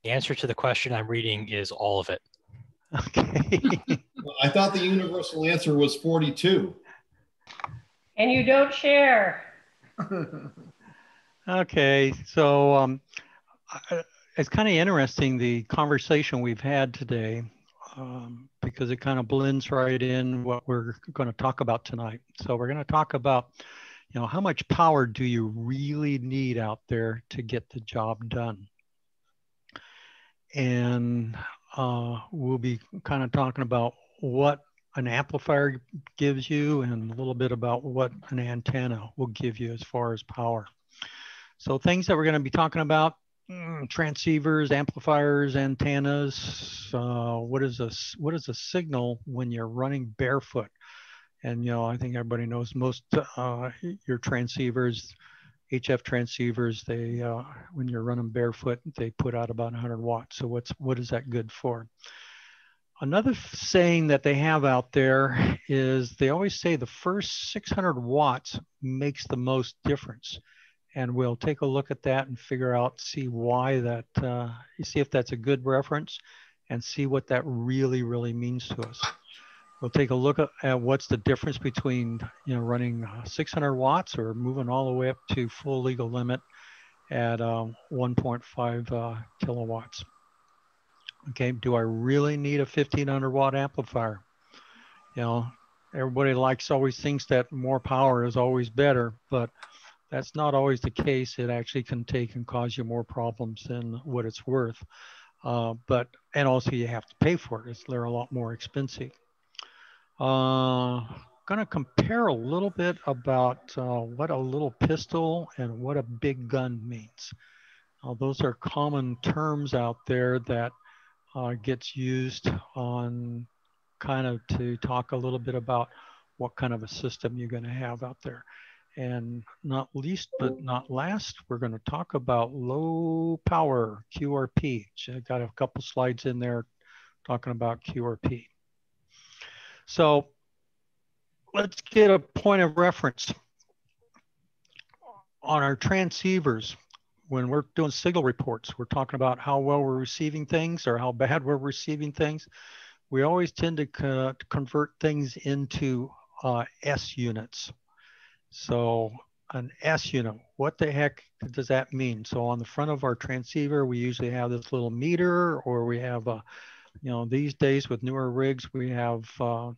The answer to the question I'm reading is all of it. Okay. I thought the universal answer was 42. And you don't share. Okay, so it's kind of interesting, the conversation we've had today, because it kind of blends right in what we're going to talk about tonight. So we're going to talk about, you know, how much power do you really need out there to get the job done? And we'll be kind of talking about what an amplifier gives you and a little bit about what an antenna will give you as far as power. So things that we're going to be talking about: transceivers, amplifiers, antennas. What is a signal when you're running barefoot? And, you know, I think everybody knows most your transceivers, HF transceivers, they when you're running barefoot, they put out about 100 watts. So what is that good for? Another saying that they have out there is they always say the first 600 watts makes the most difference. And we'll take a look at that and figure out, see why that, see if that's a good reference and see what that really, really means to us. We'll take a look at what's the difference between, you know, running 600 watts or moving all the way up to full legal limit at 1.5 kilowatts. Okay, do I really need a 1500 watt amplifier? You know, everybody always thinks that more power is always better, but that's not always the case. It actually can take and cause you more problems than what it's worth. And also you have to pay for it. They're a lot more expensive. Going to compare a little bit about what a little pistol and what a big gun means. Those are common terms out there that gets used on kind of to talk a little bit about what kind of a system you're going to have out there. And not least but not last, we're going to talk about low power QRP. So I got a couple slides in there talking about QRP. So let's get a point of reference on our transceivers. When we're doing signal reports, we're talking about how well we're receiving things or how bad we're receiving things. We always tend to convert things into S units. So an S unit, what the heck does that mean? So on the front of our transceiver, we usually have this little meter, or we have a, you know, these days with newer rigs, we have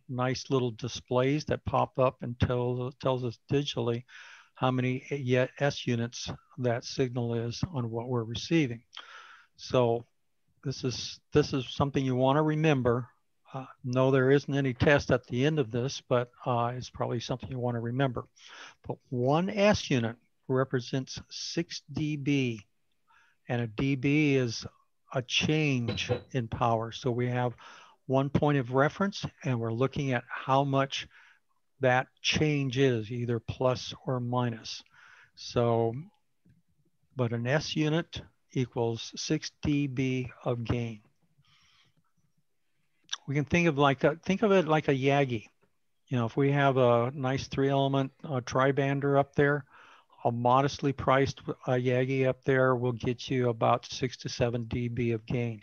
nice little displays that pop up and tells us digitally how many S units that signal is on what we're receiving. So this is something you want to remember. No, there isn't any test at the end of this, but it's probably something you want to remember. But one S unit represents 6 dB, and a dB is a change in power. So we have one point of reference, and we're looking at how much that change is, either plus or minus. So, but an S unit equals 6 dB of gain. We can think of it like a Yagi. You know, if we have a nice 3-element tri-bander up there, a modestly priced Yagi up there will get you about 6 to 7 dB of gain.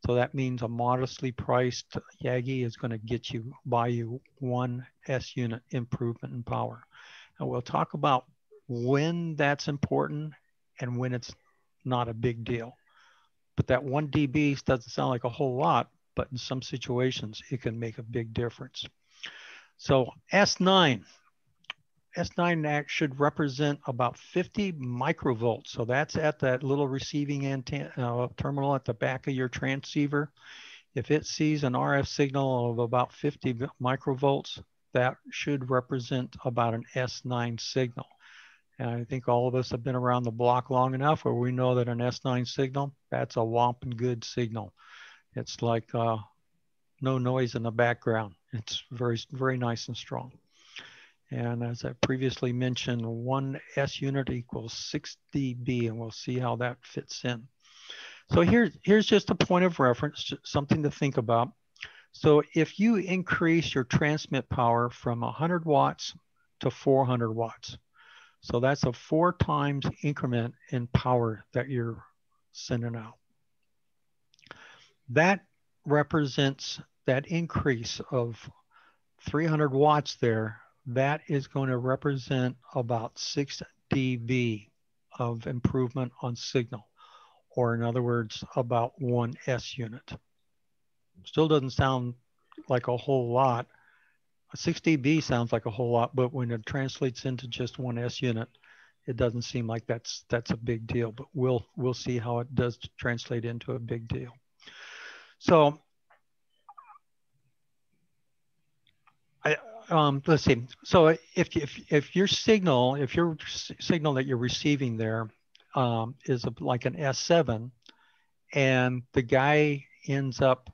So that means a modestly priced Yagi is going to buy you 1 S unit improvement in power. And we'll talk about when that's important and when it's not a big deal. But that 1 dB doesn't sound like a whole lot, but in some situations, it can make a big difference. So S9 should represent about 50 microvolts. So that's at that little receiving antenna terminal at the back of your transceiver. If it sees an RF signal of about 50 microvolts, that should represent about an S9 signal. And I think all of us have been around the block long enough where we know that an S9 signal, that's a whomping good signal. It's like no noise in the background. It's very, very nice and strong. And as I previously mentioned, 1 S unit equals 6 dB, and we'll see how that fits in. So here's just a point of reference, something to think about. So if you increase your transmit power from 100 watts to 400 watts, so that's a 4 times increment in power that you're sending out. That represents that increase of 300 watts there. That is going to represent about 6 dB of improvement on signal, or in other words, about 1 S unit. Still doesn't sound like a whole lot. 6 dB sounds like a whole lot, but when it translates into just 1 S unit, it doesn't seem like that's a big deal, but we'll see how it does translate into a big deal. So let's see. So if your signal that you're receiving there is like an S7, and the guy ends up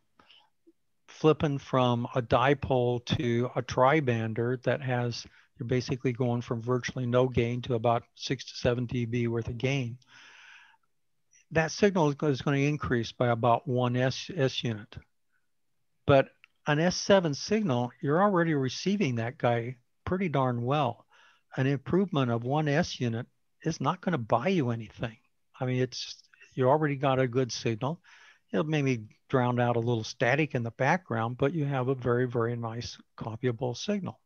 flipping from a dipole to a tri-bander that has, you're basically going from virtually no gain to about 6 to 7 dB worth of gain. That signal is going to increase by about 1 S unit. But an S7 signal, you're already receiving that guy pretty darn well. An improvement of 1 S unit is not going to buy you anything. I mean, you already got a good signal. It'll maybe drown out a little static in the background, but you have a very, very nice copyable signal.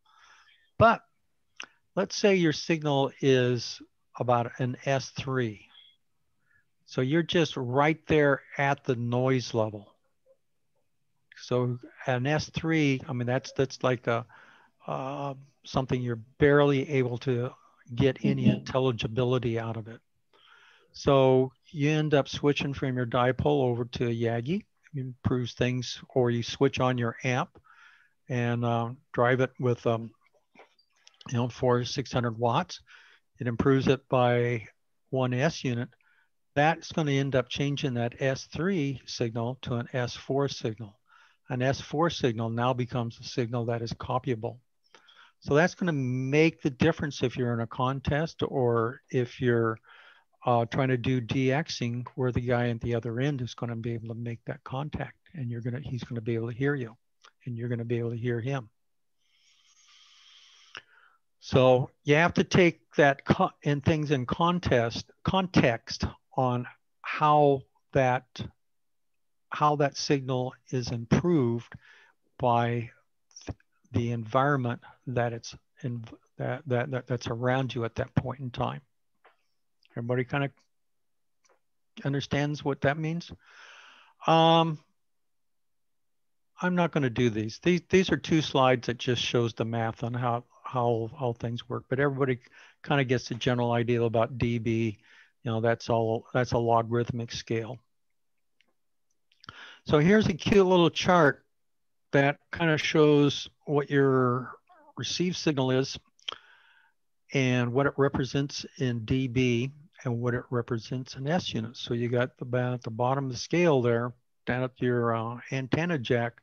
But let's say your signal is about an S3. So you're just right there at the noise level. So an S3, I mean, that's like something you're barely able to get any intelligibility out of it. So you end up switching from your dipole over to a Yagi. It improves things, or you switch on your amp and drive it with 400 to 600 watts. It improves it by 1 S unit. That's going to end up changing that S3 signal to an S4 signal. An S4 signal now becomes a signal that is copyable. So that's going to make the difference if you're in a contest, or if you're trying to do DXing, where the guy at the other end is going to be able to make that contact, and he's going to be able to hear you, and you're going to be able to hear him. So you have to take that things in context on how that signal is improved by the environment that it's in, that's around you at that point in time. Everybody kind of understands what that means? I'm not going to do these. These are 2 slides that just shows the math on how things work, but everybody kind of gets the general idea about dB. That's a logarithmic scale. So here's a cute little chart that kind of shows what your received signal is and what it represents in dB and what it represents in S units. So you got about at the bottom of the scale there, down at your antenna jack,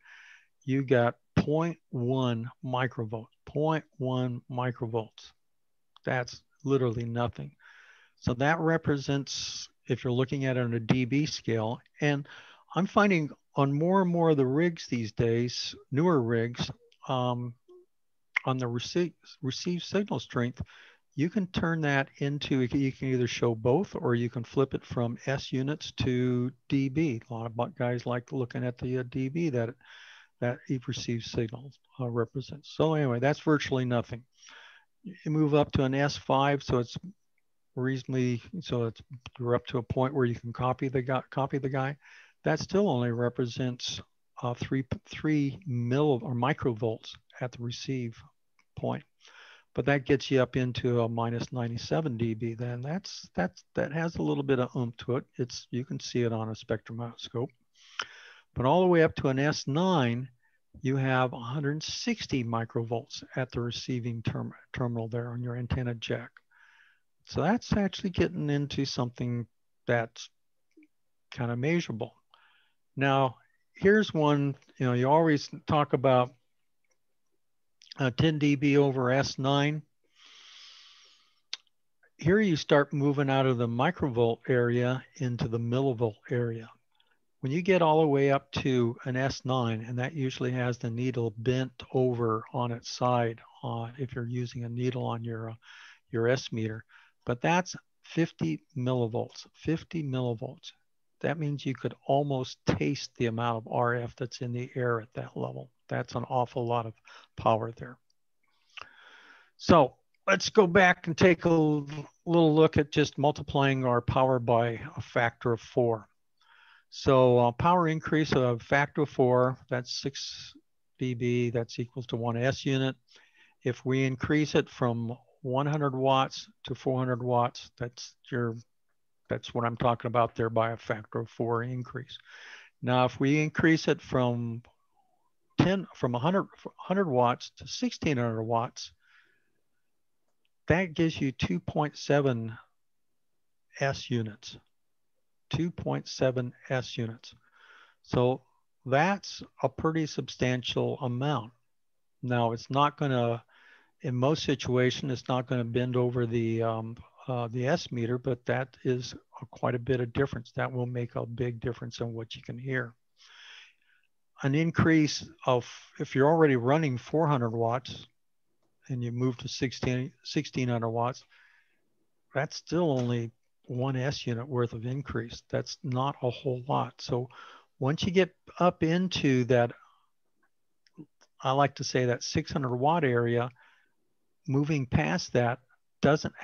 you got 0.1 microvolts, 0.1 microvolts. That's literally nothing. So that represents, if you're looking at it on a dB scale, and I'm finding on more and more of the rigs these days, newer rigs, on the receive signal strength, you can turn that into, you can either show both, or you can flip it from S units to dB. A lot of guys like looking at the dB that receive signals represents. So anyway, that's virtually nothing. You move up to an S5, so it's reasonably, you're up to a point where you can copy the guy. That still only represents 3 microvolts at the receive point. But that gets you up into a minus 97 dB. Then that has a little bit of oomph to it. You can see it on a spectroscope. But all the way up to an S9, you have 160 microvolts at the receiving terminal there on your antenna jack. So that's actually getting into something that's kind of measurable. Now, here's one, you always talk about 10 dB over S9. Here you start moving out of the microvolt area into the millivolt area. When you get all the way up to an S9, and that usually has the needle bent over on its side if you're using a needle on your S meter, but that's 50 millivolts, 50 millivolts. that means you could almost taste the amount of RF that's in the air at that level. That's an awful lot of power there. So let's go back and take a little look at just multiplying our power by a factor of 4. So power increase of a factor of 4, that's 6 dB, that's equals to 1 S unit. If we increase it from 100 watts to 400 watts, that's what I'm talking about there by a factor of 4 increase. Now, if we increase it from 100 watts to 1600 watts, that gives you 2.7 S units. 2.7 S units. So that's a pretty substantial amount. Now, it's not going to, in most situations, it's not going to bend over the S meter, but that is quite a bit of difference. That will make a big difference in what you can hear. An increase of, if you're already running 400 watts and you move to 1600 watts, that's still only 1 S unit worth of increase. That's not a whole lot. So once you get up into that, I like to say that 600 watt area, moving past that doesn't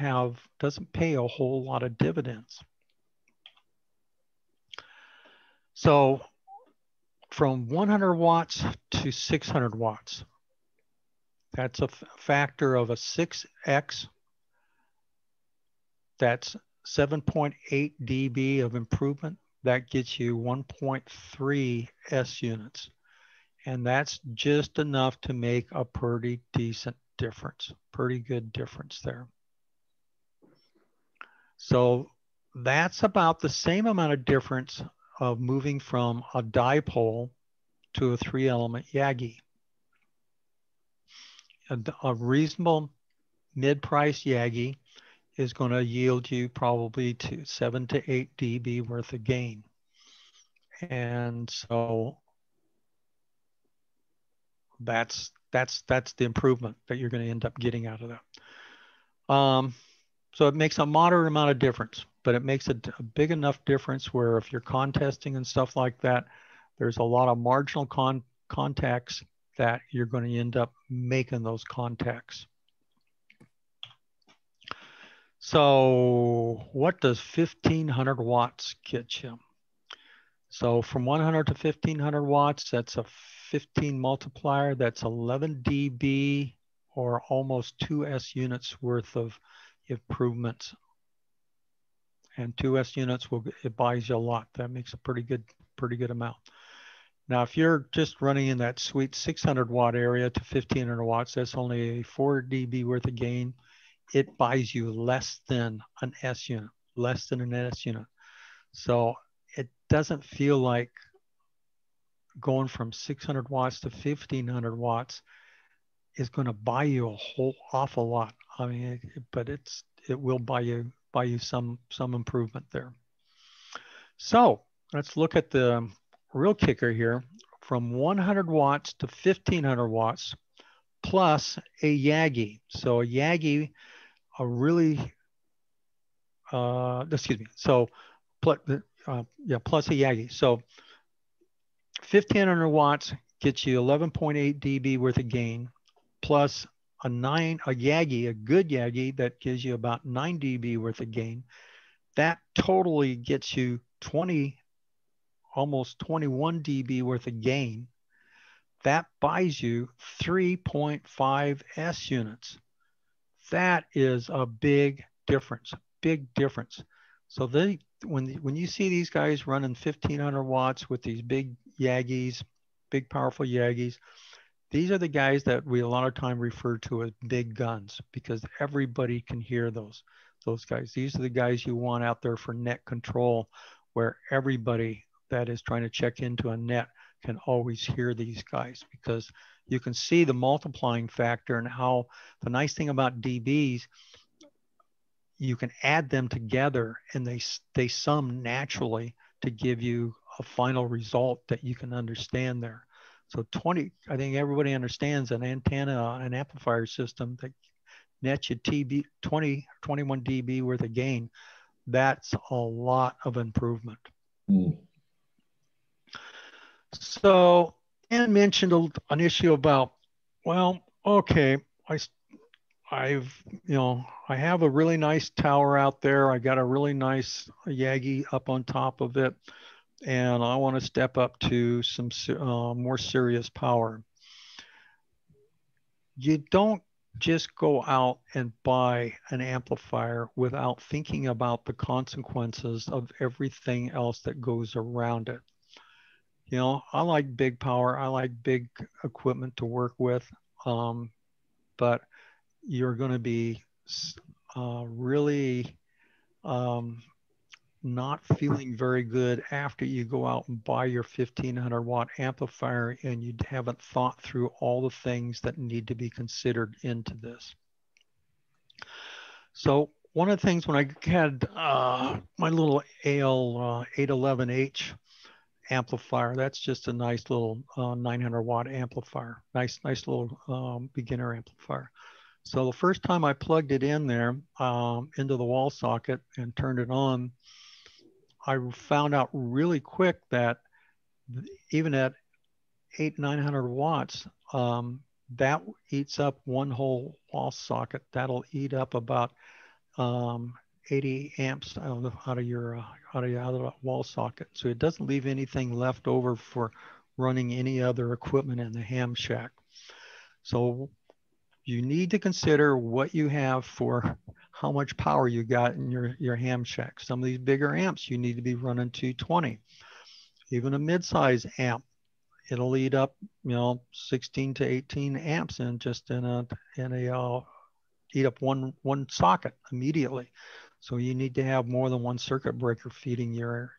pay a whole lot of dividends. So from 100 watts to 600 watts, that's a factor of a 6x. That's 7.8 dB of improvement. That gets you 1.3 S units. And that's just enough to make a pretty decent difference, pretty good difference there. So that's about the same amount of difference of moving from a dipole to a 3-element Yagi. A reasonable mid-price Yagi is going to yield you probably to 7 to 8 dB worth of gain. And so that's the improvement that you're going to end up getting out of that. So it makes a moderate amount of difference, but it makes a big enough difference where if you're contesting and stuff like that, there's a lot of marginal contacts that you're going to end up making those contacts. So what does 1500 watts get you? So from 100 to 1500 watts, that's a 15 multiplier. That's 11 dB or almost 2 S units worth of improvements. And 2 S units, it buys you a lot. That makes a pretty good amount. Now, if you're just running in that sweet 600 watt area to 1500 watts, that's only a 4 dB worth of gain. It buys you less than an S unit, less than an S unit. So it doesn't feel like going from 600 watts to 1500 watts is going to buy you a whole awful lot. I mean, but it will buy you some improvement there. So let's look at the real kicker here. From 100 watts to 1500 watts plus a Yagi. So a Yagi, a really, excuse me. So plus a Yagi. So 1500 watts gets you 11.8 dB worth of gain, plus a Yagi, a good Yagi that gives you about 9 dB worth of gain. That totally gets you almost 21 dB worth of gain. That buys you 3.5 S units. That is a big difference, big difference. So when you see these guys running 1500 watts with these big Yagis, big powerful Yagis, these are the guys that we a lot of time refer to as big guns because everybody can hear those guys. These are the guys you want out there for net control, where everybody that is trying to check into a net can always hear these guys, because you can see the multiplying factor and how the nice thing about dBs, you can add them together and they sum naturally to give you a final result that you can understand there. So I think everybody understands an antenna, an amplifier system that nets you 21 dB worth of gain. That's a lot of improvement. Hmm. So, Ann mentioned an issue about, well, okay, I have a really nice tower out there. I got a really nice Yagi up on top of it, and I want to step up to some more serious power. You don't just go out and buy an amplifier without thinking about the consequences of everything else that goes around it. You know, I like big power. I like big equipment to work with, but you're going to be really not feeling very good after you go out and buy your 1500 watt amplifier and you haven't thought through all the things that need to be considered into this. So one of the things when I had my little AL 811H amplifier, that's just a nice little 900 watt amplifier, nice little beginner amplifier. So the first time I plugged it in there into the wall socket and turned it on, I found out really quick that even at 900 watts, that eats up one whole wall socket. That'll eat up about 80 amps out of the wall socket. So it doesn't leave anything left over for running any other equipment in the ham shack. So you need to consider what you have for how much power you got in your ham shack. Some of these bigger amps, you need to be running 220. Even a mid-size amp, it'll eat up, 16 to 18 amps in eat up one socket immediately. So you need to have more than one circuit breaker feeding your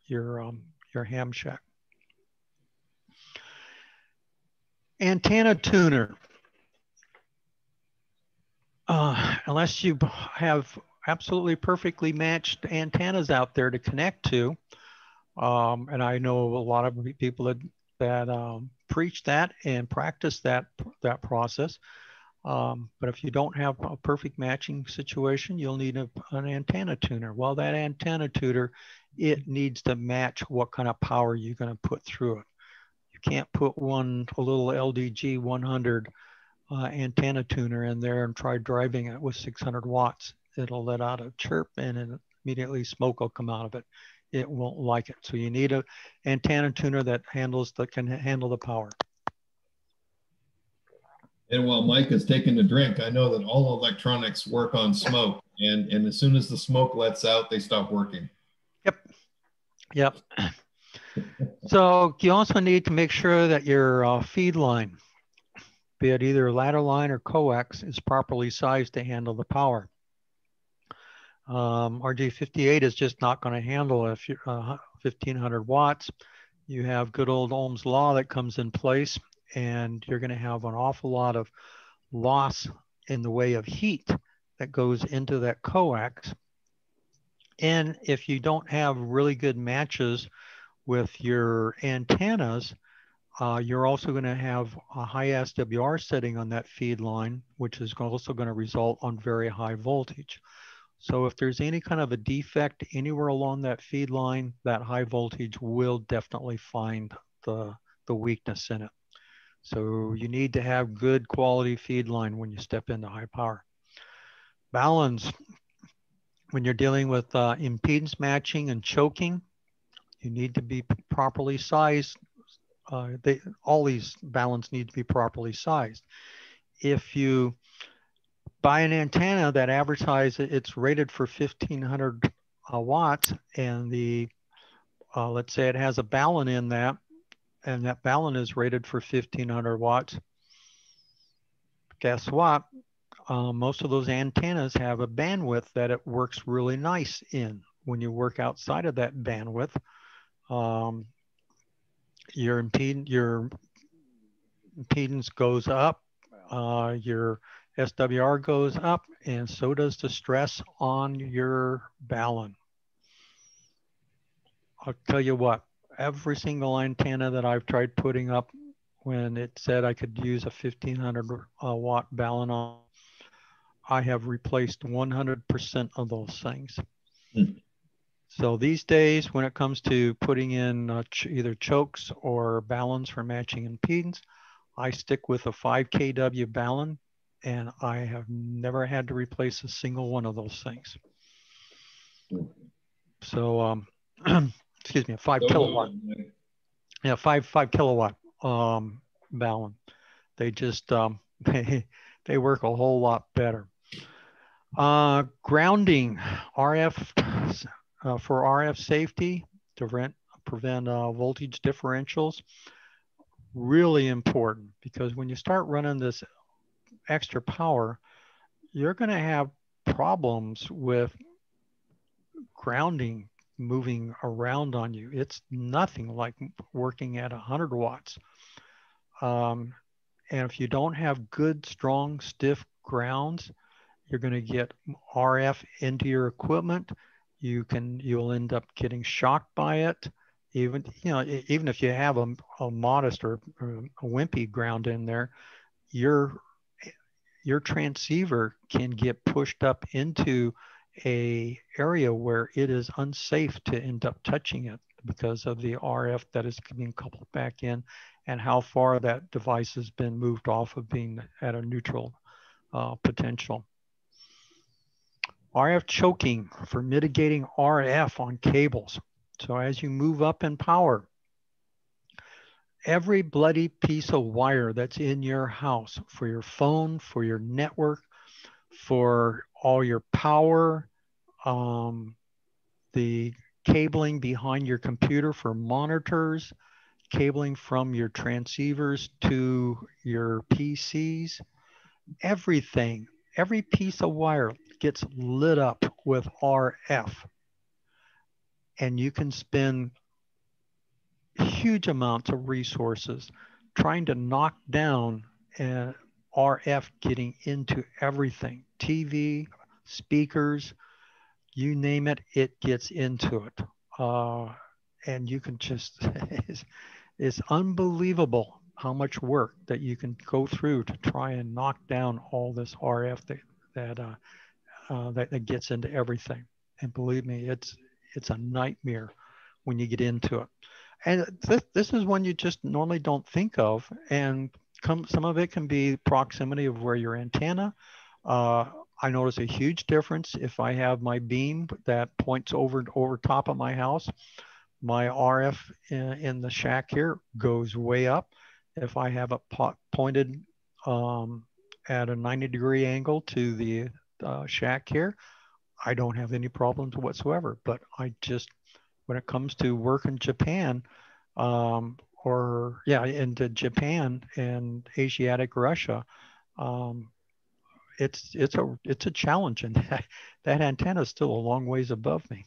ham shack. Antenna tuner. Unless you have absolutely perfectly matched antennas out there to connect to, and I know a lot of people that preach that and practice that process. But if you don't have a perfect matching situation, you'll need an antenna tuner. Well, that antenna tuner, it needs to match what kind of power you're going to put through it. You can't put a little LDG 100 antenna tuner in there and try driving it with 600 watts. It'll let out a chirp and immediately smoke will come out of it. It won't like it. So you need an antenna tuner that can handle the power. And while Mike is taking a drink, I know that all electronics work on smoke, and as soon as the smoke lets out, they stop working. Yep. So you also need to make sure that your feed line, be it either ladder line or coax, is properly sized to handle the power. RJ58 is just not going to handle 1500 watts. You have good old Ohm's law that comes in place, and you're going to have an awful lot of loss in the way of heat that goes into that coax. And if you don't have really good matches with your antennas, you're also going to have a high SWR setting on that feed line, which is also going to result on very high voltage. So if there's any kind of a defect anywhere along that feed line, that high voltage will definitely find the weakness in it. So you need to have good quality feed line when you step into high power. Balance, when you're dealing with impedance matching and choking, you need to be properly sized. All these balance need to be properly sized. If you buy an antenna that advertises it's rated for 1500 watts, and let's say it has a balun in that, and that balun is rated for 1500 watts, guess what? Most of those antennas have a bandwidth that it works really nice in. When you work outside of that bandwidth, your impedance goes up, your SWR goes up, and so does the stress on your balun. I'll tell you what, every single antenna that I've tried putting up, when it said I could use a 1500 watt balun on, I have replaced 100% of those things. So these days, when it comes to putting in either chokes or balun for matching impedance, I stick with a 5 kW balun, and I have never had to replace a single one of those things. So, excuse me, a 5 kilowatt. Yeah, 5 kilowatt balun. They just they work a whole lot better. Grounding RF for RF safety to prevent voltage differentials. Really important, because when you start running this extra power, you're going to have problems with grounding moving around on you. It's nothing like working at 100 watts. And if you don't have good, strong, stiff grounds, you're going to get RF into your equipment. You'll end up getting shocked by it. Even if you have a modest or a wimpy ground in there, your transceiver can get pushed up into a area where it is unsafe to end up touching it because of the RF that is being coupled back in and how far that device has been moved off of being at a neutral potential. RF choking for mitigating RF on cables. So as you move up in power, every bloody piece of wire that's in your house for your phone, for your network, for all your power, the cabling behind your computer for monitors, cabling from your transceivers to your PCs, everything, every piece of wire gets lit up with RF. And you can spend huge amounts of resources trying to knock down RF getting into everything, TV, speakers, you name it, it gets into it. And you can just, it's unbelievable how much work that you can go through to try and knock down all this RF that gets into everything. And believe me, it's a nightmare when you get into it. And this is one you just normally don't think of. And some of it can be proximity of where your antenna. I notice a huge difference if I have my beam that points over top of my house. My RF in the shack here goes way up. If I have it pointed at a 90-degree angle to the shack here, I don't have any problems whatsoever. But when it comes to work in Japan, into Japan and Asiatic Russia, it's a challenge, and that antenna is still a long ways above me.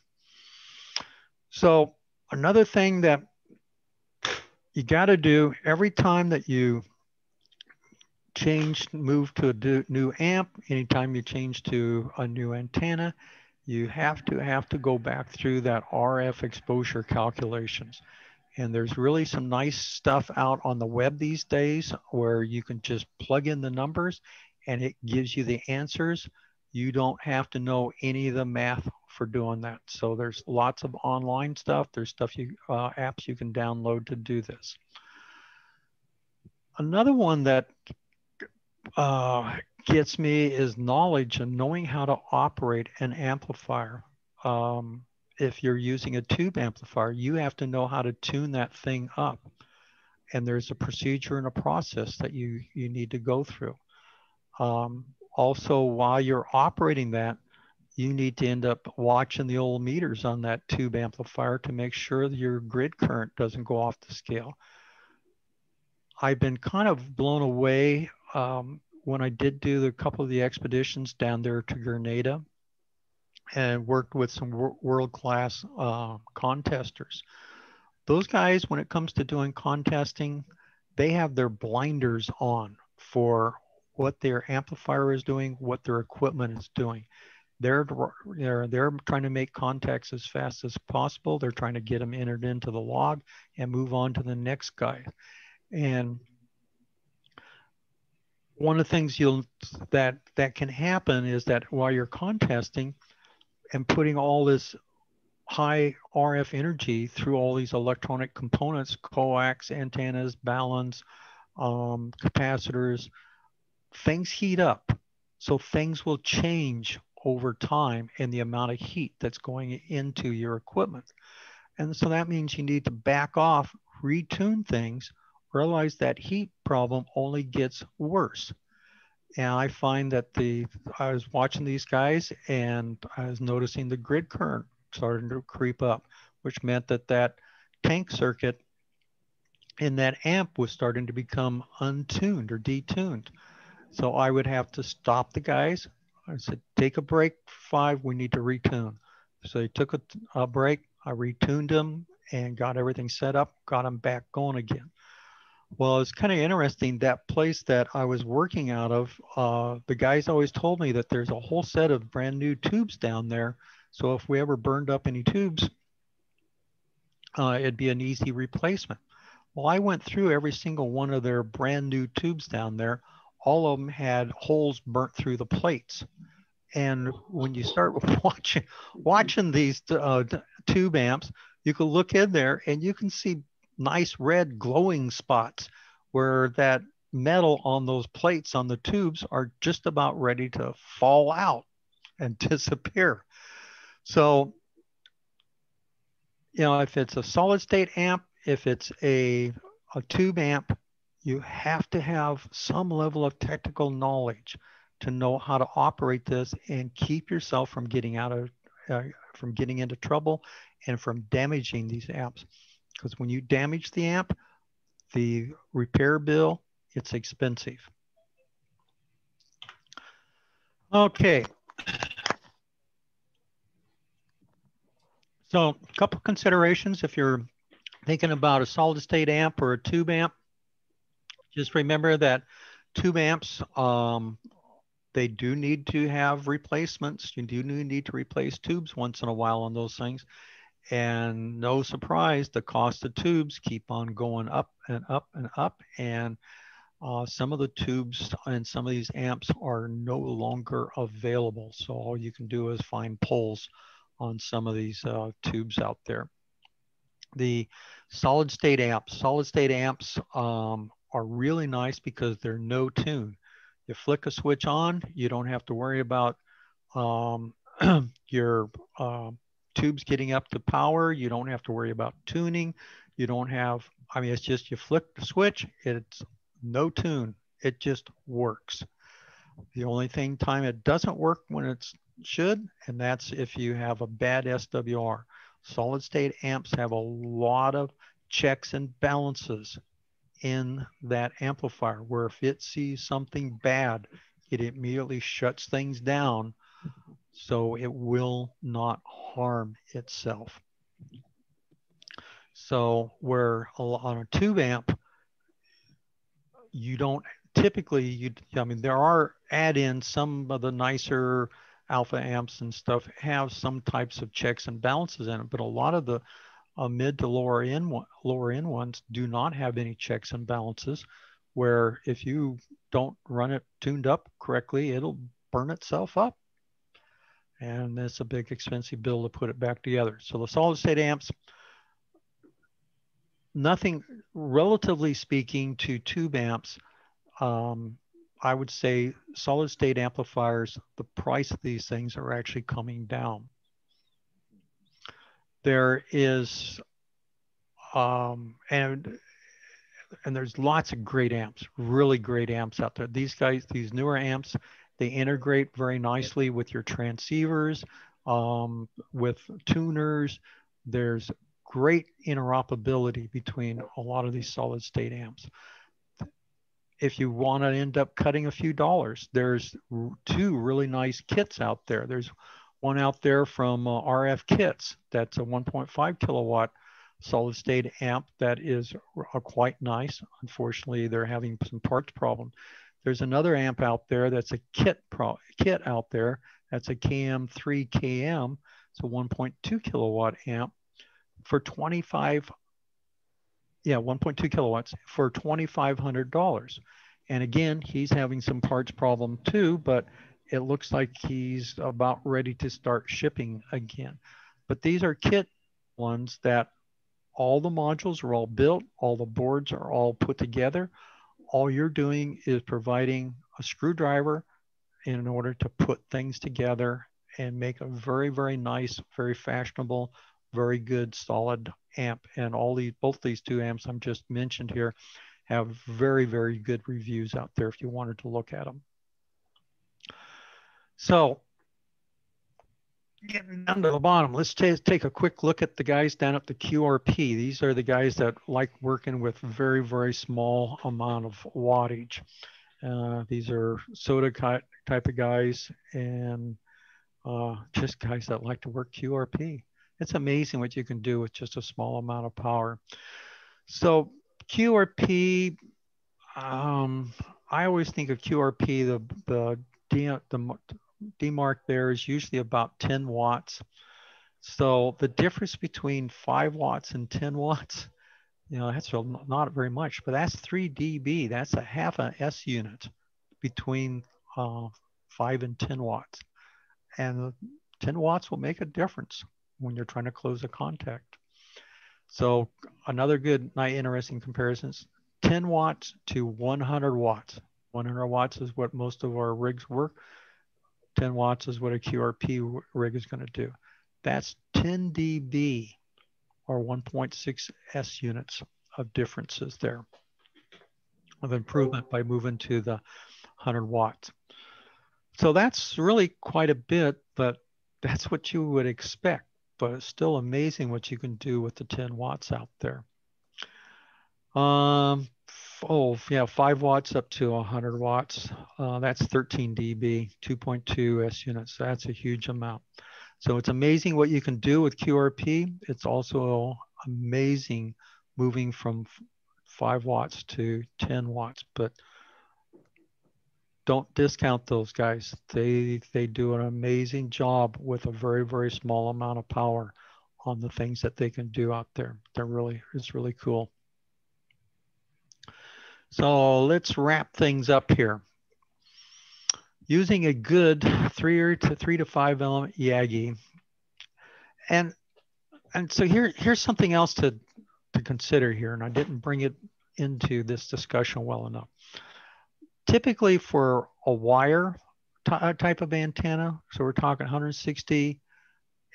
So another thing that you got to do every time that you move to a new amp, anytime you change to a new antenna, you have to go back through that RF exposure calculations. And there's really some nice stuff out on the web these days where you can just plug in the numbers and it gives you the answers. You don't have to know any of the math for doing that. So there's lots of online stuff. There's apps you can download to do this. Another one that gets me is knowledge and knowing how to operate an amplifier. If you're using a tube amplifier, you have to know how to tune that thing up. And there's a procedure and a process that you need to go through. Also, while you're operating that, you need to end up watching the old meters on that tube amplifier to make sure that your grid current doesn't go off the scale. I've been kind of blown away when I did do a couple of the expeditions down there to Grenada and worked with some world-class contesters. Those guys, when it comes to doing contesting, they have their blinders on for what their amplifier is doing, what their equipment is doing. They're trying to make contacts as fast as possible. They're trying to get them entered into the log and move on to the next guy. And one of the things that can happen is that while you're contesting and putting all this high RF energy through all these electronic components, coax, antennas, balance, capacitors, things heat up. So things will change over time in the amount of heat that's going into your equipment. And so that means you need to back off, retune things, realize that heat problem only gets worse. And I find that I was watching these guys and I was noticing the grid current starting to creep up, which meant that that tank circuit in that amp was starting to become untuned or detuned. So I would have to stop the guys. I said, take a break, 5, we need to retune. So they took a break, I retuned them and got everything set up, got them back going again. Well, it's kind of interesting, that place that I was working out of, the guys always told me that there's a whole set of brand new tubes down there. So if we ever burned up any tubes, it'd be an easy replacement. Well, I went through every single one of their brand new tubes down there. All of them had holes burnt through the plates. And when you start watching these tube amps, you can look in there and you can see nice red glowing spots where that metal on those plates on the tubes are just about ready to fall out and disappear. So, you know, if it's a solid state amp, if it's a tube amp, you have to have some level of technical knowledge to know how to operate this and keep yourself from getting from getting into trouble and from damaging these amps. Because when you damage the amp, the repair bill, it's expensive. Okay. So a couple considerations if you're thinking about a solid state amp or a tube amp. Just remember that tube amps, they do need to have replacements. You do need to replace tubes once in a while on those things. And no surprise, the cost of tubes keep on going up and up and up. And some of the tubes and some of these amps are no longer available. So all you can do is find pulls on some of these tubes out there. The solid state amps are really nice because they're no tune. You flick a switch on, you don't have to worry about your tubes getting up to power. You don't have to worry about tuning. You don't have, I mean, it's just you flick the switch, it's no tune. It just works. The only time it doesn't work when it should, and that's if you have a bad SWR. Solid state amps have a lot of checks and balances in that amplifier, where if it sees something bad, it immediately shuts things down so it will not harm itself. So where on a tube amp, you don't typically, I mean, there are add-ins, some of the nicer alpha amps and stuff have some types of checks and balances in it, but a lot of the mid to lower end ones do not have any checks and balances, where if you don't run it tuned up correctly, it'll burn itself up. And it's a big expensive bill to put it back together. So the solid state amps, nothing, relatively speaking to tube amps, I would say solid state amplifiers, the price of these things are actually coming down. There is, and there's lots of great amps, really great amps out there. These guys, these newer amps, they integrate very nicely with your transceivers, with tuners. There's great interoperability between a lot of these solid state amps. If you want to end up cutting a few dollars, there's 2 really nice kits out there. There's one out there from RF Kits. That's a 1.5 kilowatt solid state amp that is quite nice. Unfortunately, they're having some parts problem. There's another amp out there that's a kit out there. That's a KM3KM. It's a 1.2 kilowatt amp for 1.2 kilowatts for $2,500. And again, he's having some parts problem too, but it looks like he's about ready to start shipping again. But these are kit ones that all the modules are all built, all the boards are all put together. All you're doing is providing a screwdriver in order to put things together and make a very, very nice, very fashionable, very good solid amp. And both these two amps I'm just mentioned here have very, very good reviews out there if you wanted to look at them. So getting down to the bottom, let's take a quick look at the guys down at the QRP. These are the guys that like working with very, very small amount of wattage. These are soda type of guys and just guys that like to work QRP. It's amazing what you can do with just a small amount of power. So QRP, I always think of QRP, the demarc there is usually about 10 watts. So the difference between 5 watts and 10 watts, you know, that's not very much, but that's 3 dB. That's a half an S unit between 5 and 10 watts. And 10 watts will make a difference when you're trying to close a contact. So another good, interesting comparisons, 10 watts to 100 watts. 100 watts is what most of our rigs work. 10 watts is what a QRP rig is going to do. That's 10 dB or 1.6 S units of differences there of improvement by moving to the 100 watts. So that's really quite a bit, but that's what you would expect. But it's still amazing what you can do with the 10 watts out there. Oh yeah, 5 watts up to 100 watts. That's 13 dB, 2.2 S units. That's a huge amount. So it's amazing what you can do with QRP. It's also amazing moving from 5 watts to 10 watts, but don't discount those guys. They do an amazing job with a very, very small amount of power on the things that they can do out there. It's really cool. So let's wrap things up here. Using a good 3 to 5 element Yagi. And so here's something else to consider here, and I didn't bring it into this discussion well enough. Typically for a wire type of antenna, so we're talking 160,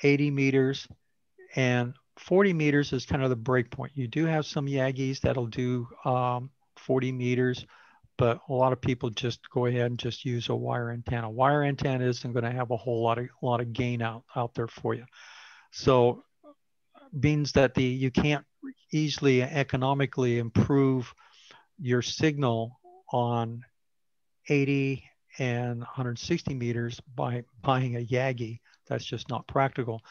80 meters, and 40 meters is kind of the break point. You do have some Yagis that'll do 40 meters, but a lot of people just go ahead and just use a wire antenna. Wire antenna isn't going to have a whole lot of gain out there for you. So means that you can't easily economically improve your signal on 80 and 160 meters by buying a Yagi. That's just not practical.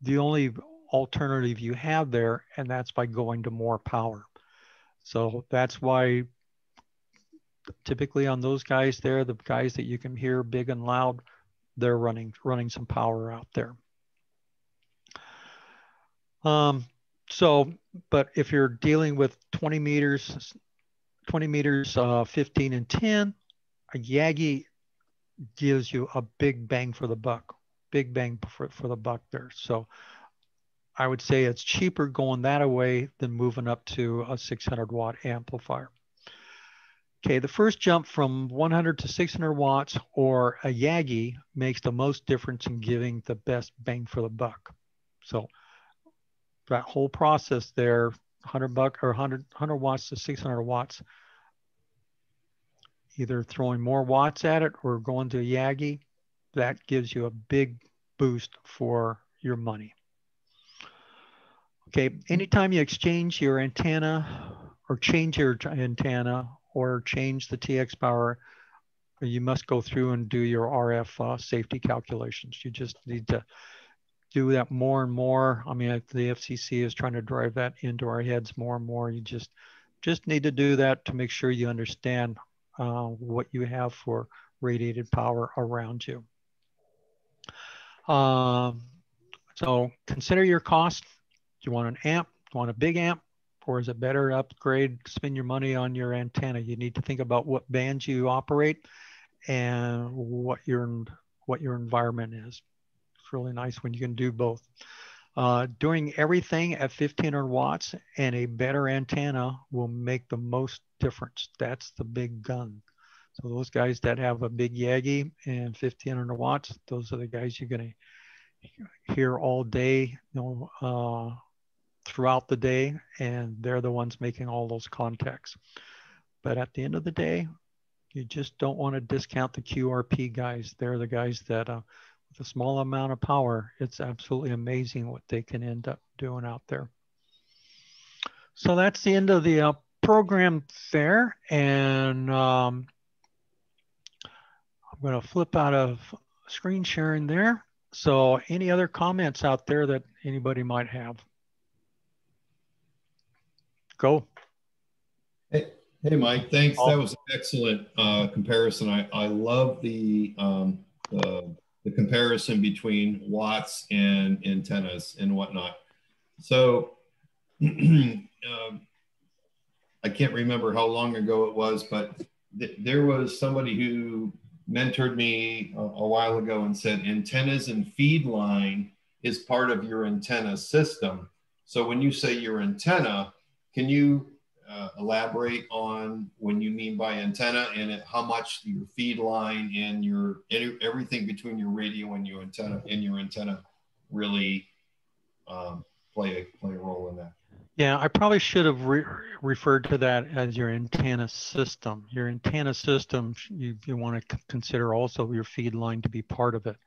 The only alternative you have there, and that's by going to more power. So that's why typically on those guys there, the guys that you can hear big and loud, they're running some power out there. But if you're dealing with 20 meters, 15 and 10, a Yagi gives you a big bang for the buck, big bang for the buck there. So I would say it's cheaper going that way than moving up to a 600 watt amplifier. Okay, the first jump from 100 to 600 watts or a Yagi makes the most difference in giving the best bang for the buck. So that whole process there, 100 watts to 600 watts, either throwing more watts at it or going to a Yagi, that gives you a big boost for your money. Okay, anytime you exchange your antenna or change your antenna or change the TX power, you must go through and do your RF safety calculations. You just need to do that more and more. I mean, the FCC is trying to drive that into our heads more and more. You just need to do that to make sure you understand what you have for radiated power around you. So consider your cost. Do you want an amp? Do you want a big amp? Or is it better to upgrade, spend your money on your antenna? You need to think about what bands you operate and what your environment is. It's really nice when you can do both. Doing everything at 1500 watts and a better antenna will make the most difference. That's the big gun. So those guys that have a big Yagi and 1500 watts, those are the guys you're going to hear all day, throughout the day, and they're the ones making all those contacts. But at the end of the day, you just don't want to discount the QRP guys. They're the guys that, with a small amount of power, it's absolutely amazing what they can end up doing out there. So that's the end of the program there. And I'm going to flip out of screen sharing there. So any other comments out there that anybody might have? Go. Hey, Mike, thanks. That was an excellent comparison. I love the comparison between watts and antennas and whatnot. So I can't remember how long ago it was, but there was somebody who mentored me a while ago and said antennas and feed line is part of your antenna system. So when you say your antenna, can you elaborate on when you mean by antenna and how much your feed line and your everything between your radio and your antenna really play a role in that? Yeah, I probably should have referred to that as your antenna system. Your antenna system, you want to consider also your feed line to be part of it,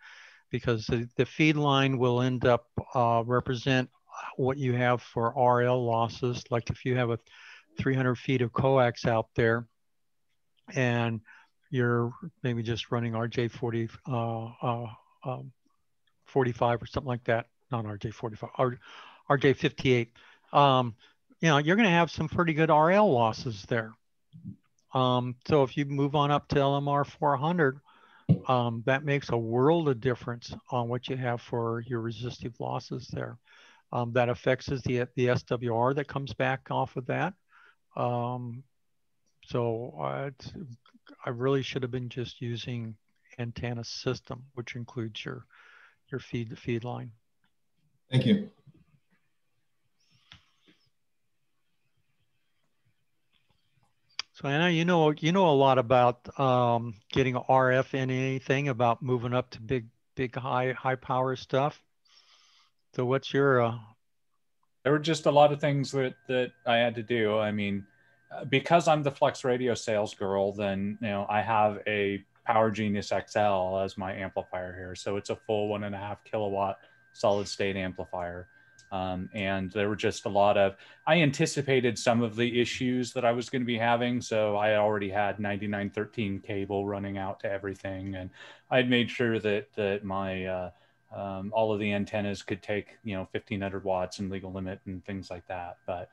because the feed line will end up represent what you have for RL losses. Like if you have a 300 feet of coax out there and you're maybe just running RJ40, 45 or something like that, not RJ45, RJ58, you're going to have some pretty good RL losses there. So if you move on up to LMR 400, that makes a world of difference on what you have for your resistive losses there. That affects the SWR that comes back off of that. So I really should have been just using antenna system, which includes your feed line. Thank you. So Anna, you know a lot about getting RF in anything, about moving up to big high power stuff. So what's your There were just a lot of things that I had to do. I mean, because I'm the Flex Radio sales girl, then I have a Power Genius XL as my amplifier here. So it's a full 1.5 kilowatt solid state amplifier. And there were just a lot of, I anticipated some of the issues that I was going to be having. So I already had 9913 cable running out to everything. And I'd made sure that my, all of the antennas could take, 1500 watts and legal limit and things like that. But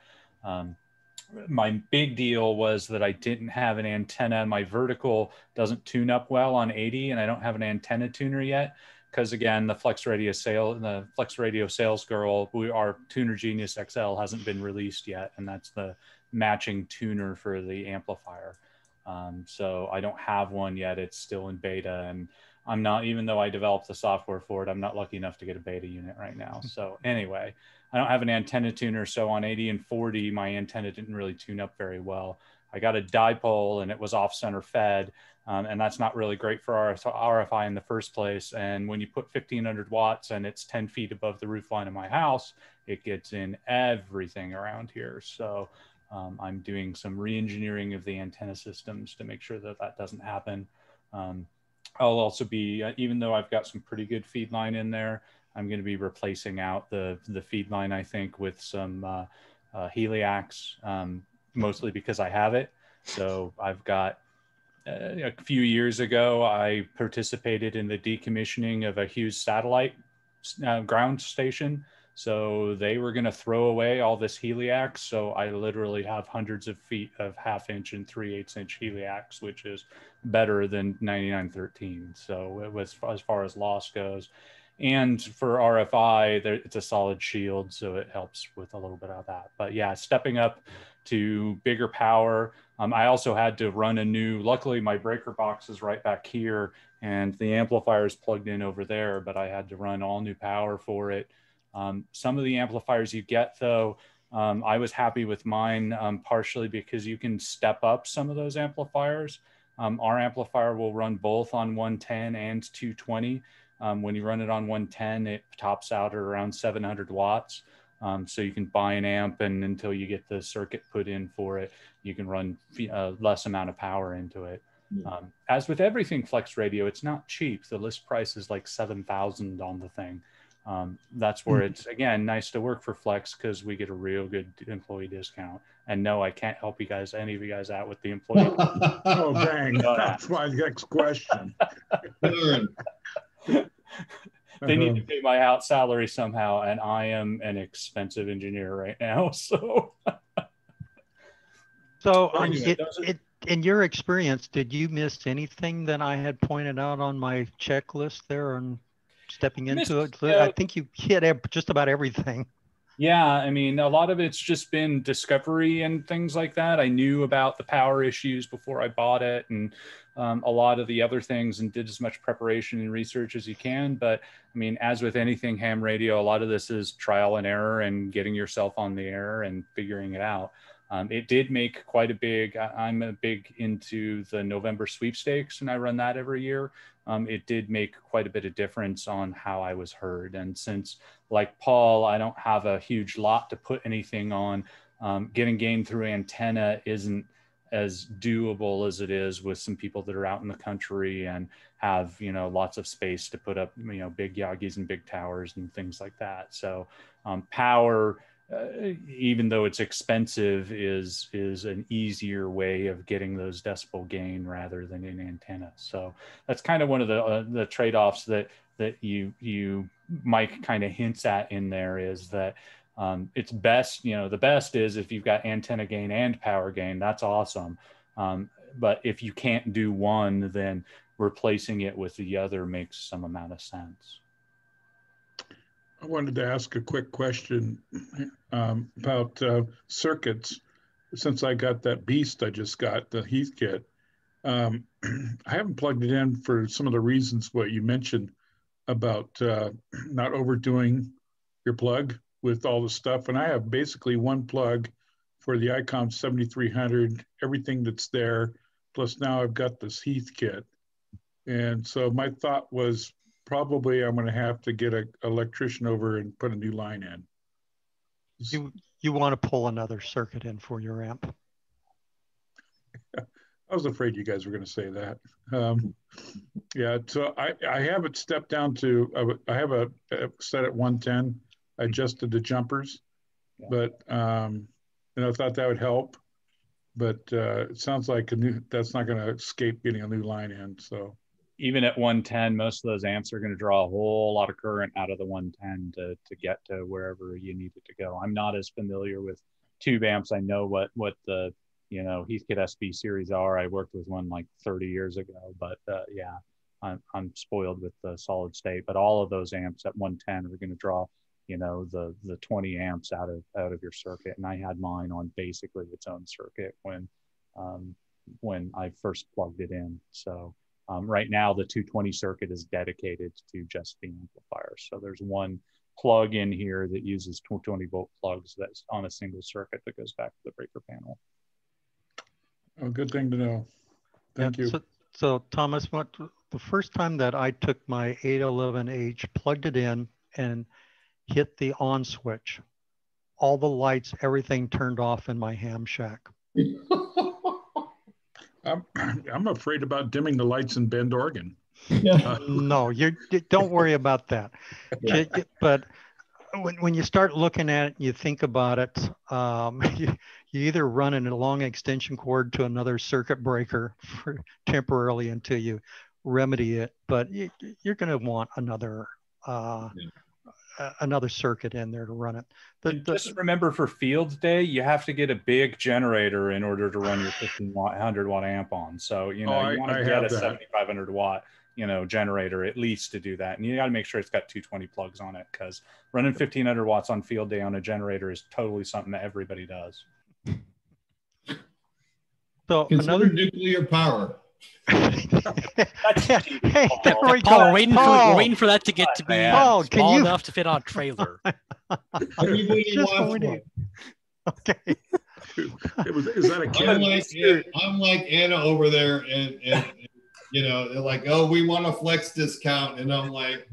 my big deal was that I didn't have an antenna. My vertical doesn't tune up well on 80, and I don't have an antenna tuner yet. Because again, the Flex Radio sales girl, our Tuner Genius XL hasn't been released yet, and that's the matching tuner for the amplifier. So I don't have one yet. It's still in beta, and I'm not, even though I developed the software for it, I'm not lucky enough to get a beta unit right now. So anyway, I don't have an antenna tuner. So on 80 and 40, my antenna didn't really tune up very well. I got a dipole and it was off center fed. And that's not really great for RFI in the first place. And when you put 1500 watts and it's 10 feet above the roof line of my house, it gets in everything around here. So I'm doing some re-engineering of the antenna systems to make sure that that doesn't happen. I'll also be, even though I've got some pretty good feed line in there, I'm going to be replacing out the feed line, I think, with some Heliax, mostly because I have it. So I've got, a few years ago, I participated in the decommissioning of a Hughes satellite ground station. So they were going to throw away all this Heliax. So I literally have hundreds of feet of 1/2 and 3/8 inch Heliax, which is better than 9913. So it was, as far as loss goes. And for RFI, it's a solid shield, so it helps with a little bit of that. But yeah, stepping up to bigger power. I also had to run a new, luckily my breaker box is right back here and the amplifier is plugged in over there, but I had to run all new power for it. Some of the amplifiers you get, though, I was happy with mine, partially because you can step up some of those amplifiers. Our amplifier will run both on 110 and 220. When you run it on 110, it tops out at around 700 watts. So you can buy an amp, and until you get the circuit put in for it, you can run less amount of power into it. As with everything Flex Radio, it's not cheap. The list price is like $7,000 on the thing. That's where it's, again, nice to work for Flex, because we get a real good employee discount. And no, I can't help you guys, any of you guys out with the employee. Oh, dang. That's my next question. They need to pay my out salary somehow, and I am an expensive engineer right now. So, anyway, in your experience, did you miss anything that I had pointed out on my checklist there on stepping into it? I think you hit just about everything. Yeah, I mean, a lot of it's just been discovery and things like that. I knew about the power issues before I bought it, and a lot of the other things, and did as much preparation and research as you can. But I mean, as with anything ham radio, a lot of this is trial and error and getting yourself on the air and figuring it out. It did make quite a big, I'm a big into the November sweepstakes, and I run that every year. It did make quite a bit of difference on how I was heard. And since, like Paul, I don't have a huge lot to put anything on, getting gain through antenna isn't as doable as it is with some people that are out in the country and have, you know, lots of space to put up, you know, big Yagis and big towers and things like that. So power, even though it's expensive, is an easier way of getting those decibel gain rather than in antenna. So that's kind of one of the trade-offs that you Mike kind of hints at in there, is that it's best, you know, the best is if you've got antenna gain and power gain, that's awesome. But if you can't do one, then replacing it with the other makes some amount of sense. I wanted to ask a quick question about circuits. Since I got that beast I just got, the Heath kit, I haven't plugged it in for some of the reasons what you mentioned about not overdoing your plug with all the stuff. And I have basically one plug for the ICOM 7300, everything that's there, plus now I've got this Heath kit. And so my thought was, probably I'm going to have to get an electrician over and put a new line in. You want to pull another circuit in for your amp? I was afraid you guys were going to say that. Yeah, so I have it stepped down to, I have a set at 110. I adjusted the jumpers, but and I thought that would help. But it sounds like that's not going to escape getting a new line in. So even at 110, most of those amps are going to draw a whole lot of current out of the 110 to get to wherever you need it to go. I'm not as familiar with tube amps. I know what the, you know, Heathkit SB series are. I worked with one like 30 years ago, but yeah, I'm spoiled with the solid state. But all of those amps at 110 are going to draw, you know, the 20 amps out of your circuit. And I had mine on basically its own circuit when I first plugged it in. So right now the 220 circuit is dedicated to just the amplifier. So there's one plug in here that uses 220 volt plugs that's on a single circuit that goes back to the breaker panel. Oh, good thing to know. Thank you. So Thomas, the first time that I took my 811H, plugged it in and hit the on switch, all the lights, everything turned off in my ham shack. I'm afraid about dimming the lights in Bend, Oregon. No, you don't worry about that. Yeah. But when you start looking at it, you think about it, you either run a long extension cord to another circuit breaker temporarily until you remedy it, but you're going to want another another circuit in there to run it. Just remember, for field day, you have to get a big generator in order to run your 1500 watt amp on. So, you know, you want to get a 7500 watt, you know, generator at least to do that. And you got to make sure it's got 220 plugs on it, because running 1500 watts on field day on a generator is totally something that everybody does. So consider nuclear power. Hey, there we Paul, go. we're waiting for that to get to be Paul, small enough to fit on a trailer. Everybody Just what wants we one. need. Okay. Is that a kid? I'm like Anna over there, and you know, they're like, oh, we want a flex discount, and I'm like,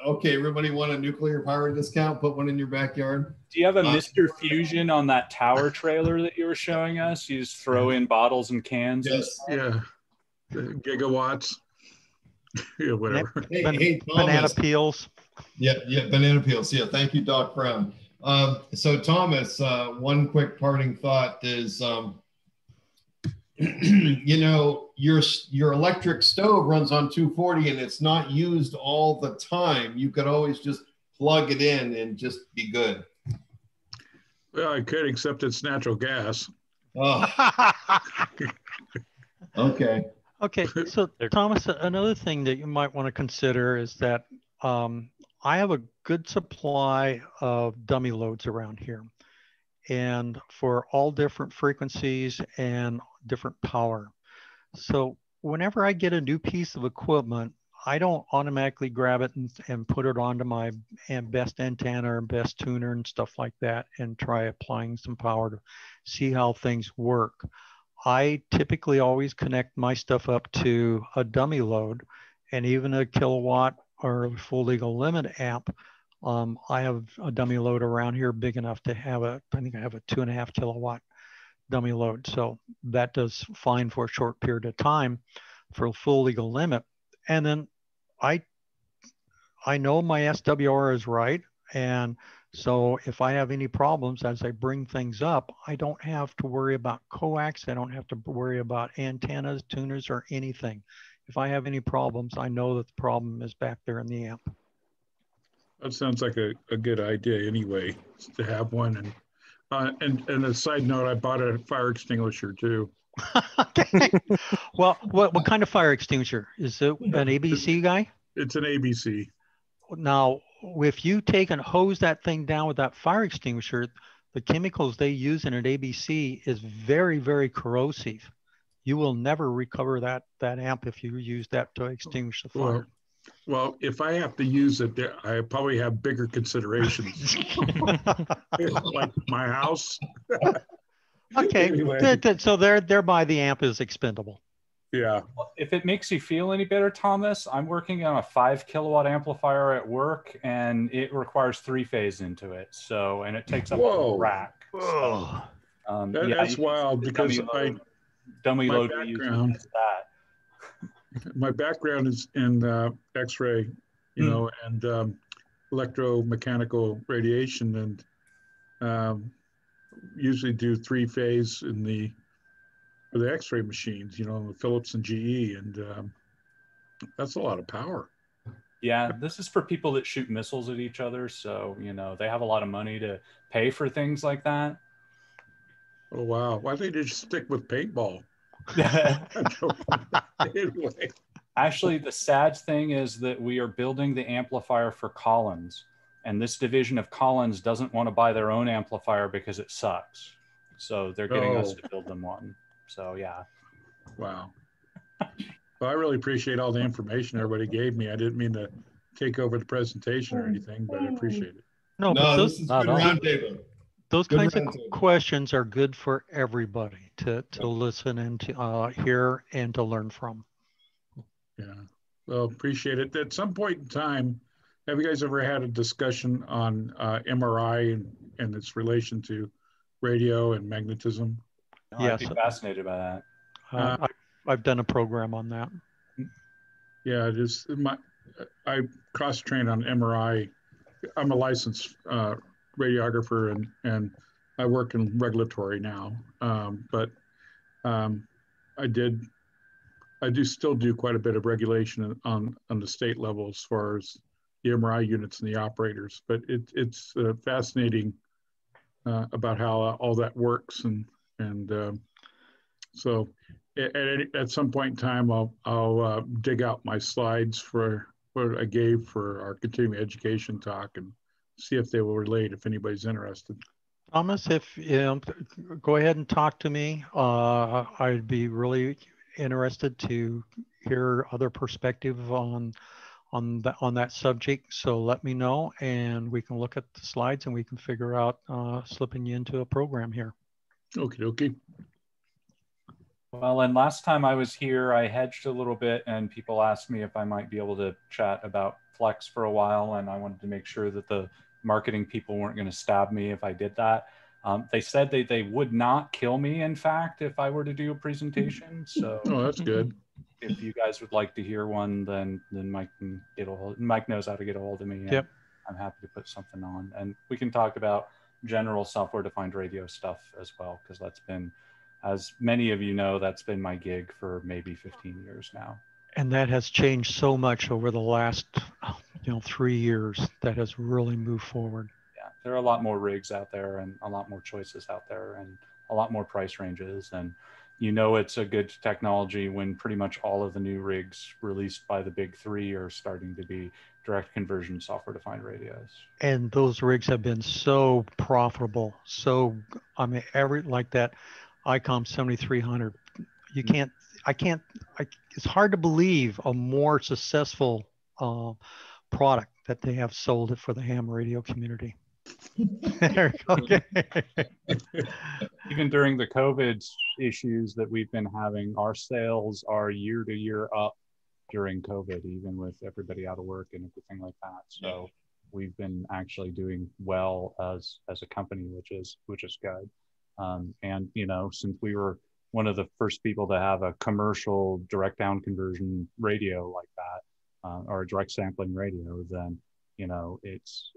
okay, everybody want a nuclear power discount? Put one in your backyard. Do you have a Mr. Fusion on that tower trailer that you were showing us? You just throw in bottles and cans. Yes. Yeah. Gigawatts. Yeah, whatever. Hey, Banana Thomas. peels. Yeah, banana peels. Yeah, thank you, Doc Brown. So Thomas, one quick parting thought is, you know, your electric stove runs on 240 and it's not used all the time. You could always just plug it in and just be good. Well, I could, except it's natural gas. Oh, okay. Okay, so Thomas, another thing that you might want to consider is that I have a good supply of dummy loads around here, and for all different frequencies and different power. So whenever I get a new piece of equipment, I don't automatically grab it and put it onto my best antenna or best tuner and stuff like that and try applying some power to see how things work. I typically always connect my stuff up to a dummy load, and even a kilowatt or full legal limit amp. I have a dummy load around here big enough to have I think I have a 2.5 kilowatt dummy load. So that does fine for a short period of time for a full legal limit. And then I know my SWR is right. And so if I have any problems as I bring things up, I don't have to worry about coax. I don't have to worry about antennas, tuners, or anything. If I have any problems, I know that the problem is back there in the amp. That sounds like a good idea anyway, to have one. And a side note, I bought a fire extinguisher too. Okay. Well, what kind of fire extinguisher? Is it an ABC guy? It's an ABC. Now, if you take and hose that thing down with that fire extinguisher, the chemicals they use in an ABC is very, very corrosive. You will never recover that amp if you use that to extinguish the fire. Well, if I have to use it, I probably have bigger considerations, like my house. Okay, Anyway. so thereby the amp is expendable. Yeah. If it makes you feel any better, Thomas, I'm working on a 5 kilowatt amplifier at work, and it requires 3-phase into it. So, and it takes up the rack. So, That's wild, because dummy load background, my background is in X-ray, you know, and electromechanical radiation, and usually do 3-phase for the X-ray machines, you know, Philips and GE, and that's a lot of power. Yeah, this is for people that shoot missiles at each other, so you know they have a lot of money to pay for things like that. Oh wow! Why don't they just stick with paintball? Anyway. Actually, the sad thing is that we are building the amplifier for Collins, and this division of Collins doesn't want to buy their own amplifier because it sucks. So they're getting us to build them one. So yeah. Wow. Well, I really appreciate all the information everybody gave me. I didn't mean to take over the presentation or anything, but I appreciate it. No, but this is good roundtable. Those kinds of questions are good for everybody to listen and to hear and to learn from. Yeah, well, appreciate it. At some point in time, have you guys ever had a discussion on MRI and its relation to radio and magnetism? Yes. I'd be fascinated by that. I've done a program on that. Yeah, I cross-trained on MRI. I'm a licensed radiographer, and I work in regulatory now. But I do still do quite a bit of regulation on the state level as far as the MRI units and the operators. But it's fascinating about how all that works, and so at some point in time I'll dig out my slides for what I gave for our continuing education talk and see if they will relate if anybody's interested. Thomas, if go ahead and talk to me. I'd be really interested to hear other perspective on on that subject. So let me know, and we can look at the slides and we can figure out slipping you into a program here. Okie dokie. Well, and last time I was here, I hedged a little bit and people asked me if I might be able to chat about Flex for a while. And I wanted to make sure that the marketing people weren't going to stab me if I did that. They said they would not kill me, in fact, if I were to do a presentation. So Oh, that's good. if you guys would like to hear one, then Mike can get a hold. Mike knows how to get a hold of me. And Yep. I'm happy to put something on. And we can talk about general software-defined radio stuff as well, because that's been, as many of you know, that's been my gig for maybe 15 years now. And that has changed so much over the last 3 years. That has really moved forward. Yeah, there are a lot more rigs out there and a lot more choices out there and a lot more price ranges. And you know it's a good technology when pretty much all of the new rigs released by the big three are starting to be direct conversion software-defined radios. And those rigs have been so profitable. So, I mean, like that ICOM 7300, it's hard to believe a more successful product that they have sold it for the ham radio community. Okay. Even during the COVID issues that we've been having, our sales are year to year up during COVID, even with everybody out of work and everything like that. So we've been actually doing well as a company, which is good. And since we were one of the first people to have a commercial direct down conversion radio like that, or a direct sampling radio, then it's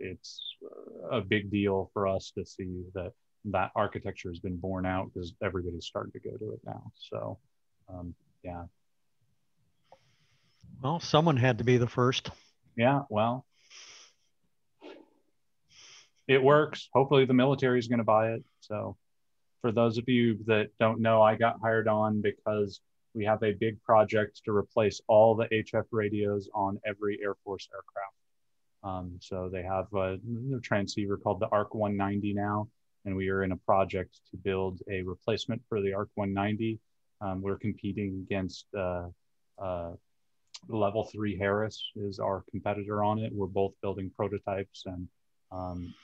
a big deal for us to see that architecture has been borne out, because everybody's starting to go to it now. So yeah. Well, someone had to be the first. Yeah, well, it works. Hopefully the military is going to buy it. So for those of you that don't know, I got hired on because we have a big project to replace all the HF radios on every Air Force aircraft. So they have a transceiver called the ARC 190 now, and we are in a project to build a replacement for the ARC 190. We're competing against Level 3 Harris is our competitor on it. We're both building prototypes, and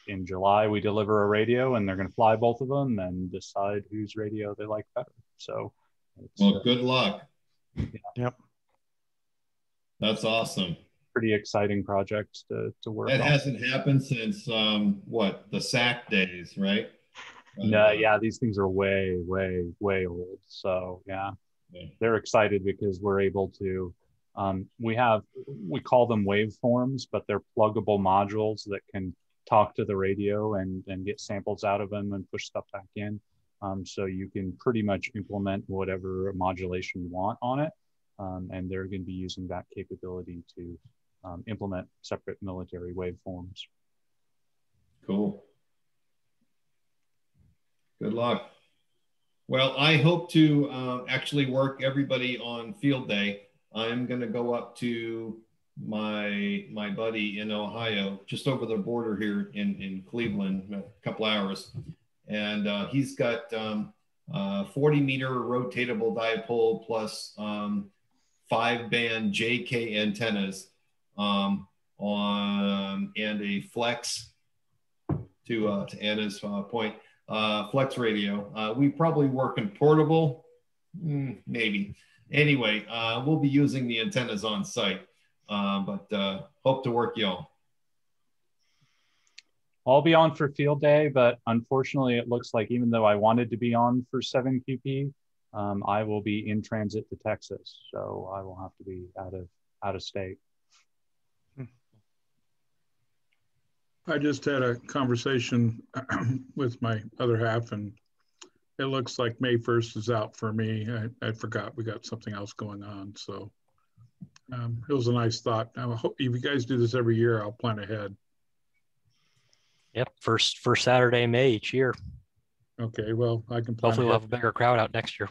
in July we deliver a radio, and they're going to fly both of them and decide whose radio they like better. So, well, good luck. Yeah. Yep. That's awesome. Pretty exciting project to work on. That hasn't happened since the SAC days, right? No, yeah, these things are way old. So yeah, they're excited because we're able to. We call them waveforms, but they're pluggable modules that can talk to the radio and get samples out of them and push stuff back in. So you can pretty much implement whatever modulation you want on it. And they're going to be using that capability to implement separate military waveforms. Cool. Good luck. Well, I hope to actually work everybody on field day. I'm going to go up to my buddy in Ohio, just over the border here in Cleveland, a couple hours. And he's got 40-meter rotatable dipole plus 5-band JK antennas and a flex, to Anna's point, flex radio. We probably work in portable, maybe. Anyway, we'll be using the antennas on site, but hope to work y'all. I'll be on for field day, but unfortunately it looks like even though I wanted to be on for 7QP, I will be in transit to Texas. So I will have to be out of state. I just had a conversation with my other half, and it looks like May 1st is out for me. I forgot we got something else going on. So it was a nice thought. I hope if you guys do this every year, I'll plan ahead. Yep, first Saturday in May each year. Okay, well, I can plan Hopefully we'll have a bigger crowd out next year.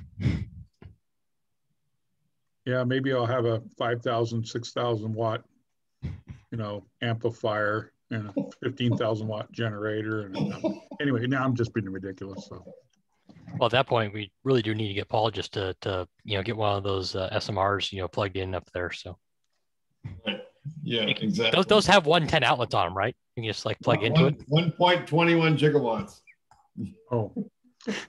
Yeah, maybe I'll have a 5,000, 6,000 watt, amplifier and a 15,000 watt generator. And anyway, now I'm just being ridiculous. So. Well, at that point, we really do need to get Paul just to get one of those SMRs, plugged in up there. So. Yeah, exactly. Those have 110 outlets on them, right? You can just like plug into it. 1.21 gigawatts. Oh,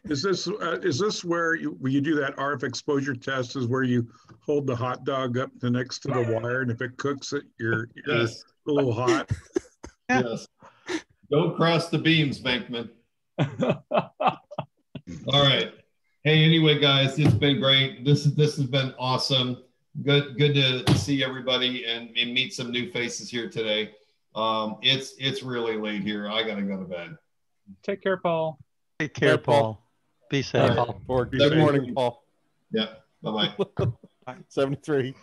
is this where you do that RF exposure test? Is where you hold the hot dog up next to the wire, and if it cooks it, you're Yes. a little hot. Yes. Don't cross the beams, Bankman. All right. Hey, anyway, guys, it's been great. This has been awesome. Good to see everybody and meet some new faces here today. It's really late here. I gotta go to bed. Take care, Paul. Take care, Paul. Be safe. Paul. Good morning, Paul. Yeah. Bye-bye. 73.